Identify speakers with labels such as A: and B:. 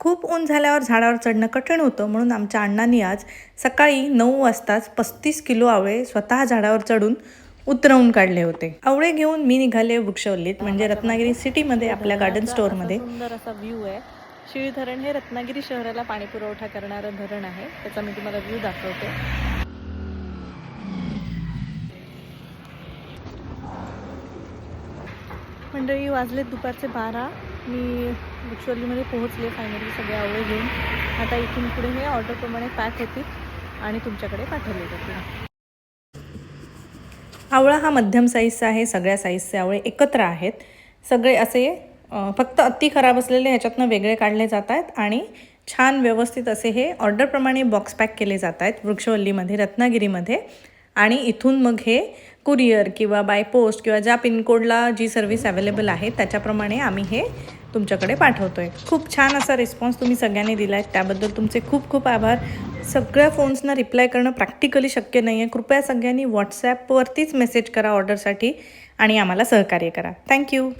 A: खूप ऊन झाल्यावर झाडावर चढणं कठीण होतं, म्हणून आमच्या अण्णांनी आज सकाळी 9 वाजताच 35 किलो आवळे स्वतः झाडावर चढून उतरवून काढले होते. आवळे घेऊन मी निघाले वृक्षवल्लीत, म्हणजे रत्नागिरी सिटीमध्ये आपल्या गार्डन स्टोअरमध्ये.
B: सुंदर असा व्ह्यू आहे. शिळी धरण हे रत्नागिरी शहराला पाणी पुरवठा करणारं धरण आहे. त्याचा मी तुम्हाला व्ह्यू दाखवते. मंडळी, वाजलेत दुपारचे 12. मी वृक्षवल्लीमध्ये पोहोचले फायनली सगळे आवळे घेऊन. आता इथून पुढे हे ऑर्डरप्रमाणे पॅक होतील आणि तुमच्याकडे पाठवले जातील.
A: आवळा हा मध्यम साईजचा आहे. सगळ्या साईजचे आवळे एकत्र आहेत. सगळे असे फक्त अति खराब असलेले ह्याच्यातनं वेगळे काढले जात आहेत आणि छान व्यवस्थित असे हे ऑर्डरप्रमाणे बॉक्स पॅक केले जात आहेत वृक्षवल्लीमध्ये, रत्नागिरीमध्ये. आणि इथून मग हे कुरिअर किंवा बाय पोस्ट किंवा ज्या पिनकोडला जी सर्व्हिस अवेलेबल आहे त्याच्याप्रमाणे आम्ही हे तुमच्याकडे पाठवतो आहे. खूप छान असा रिस्पॉन्स तुम्ही सगळ्यांनी दिला आहे, त्याबद्दल तुमचे खूप खूप आभार. सगळ्या फोन्सना रिप्लाय करणं प्रॅक्टिकली शक्य नाही आहे. कृपया सगळ्यांनी व्हॉट्सॲपवरतीच मेसेज करा ऑर्डरसाठी आणि आम्हाला सहकार्य करा. थँक्यू.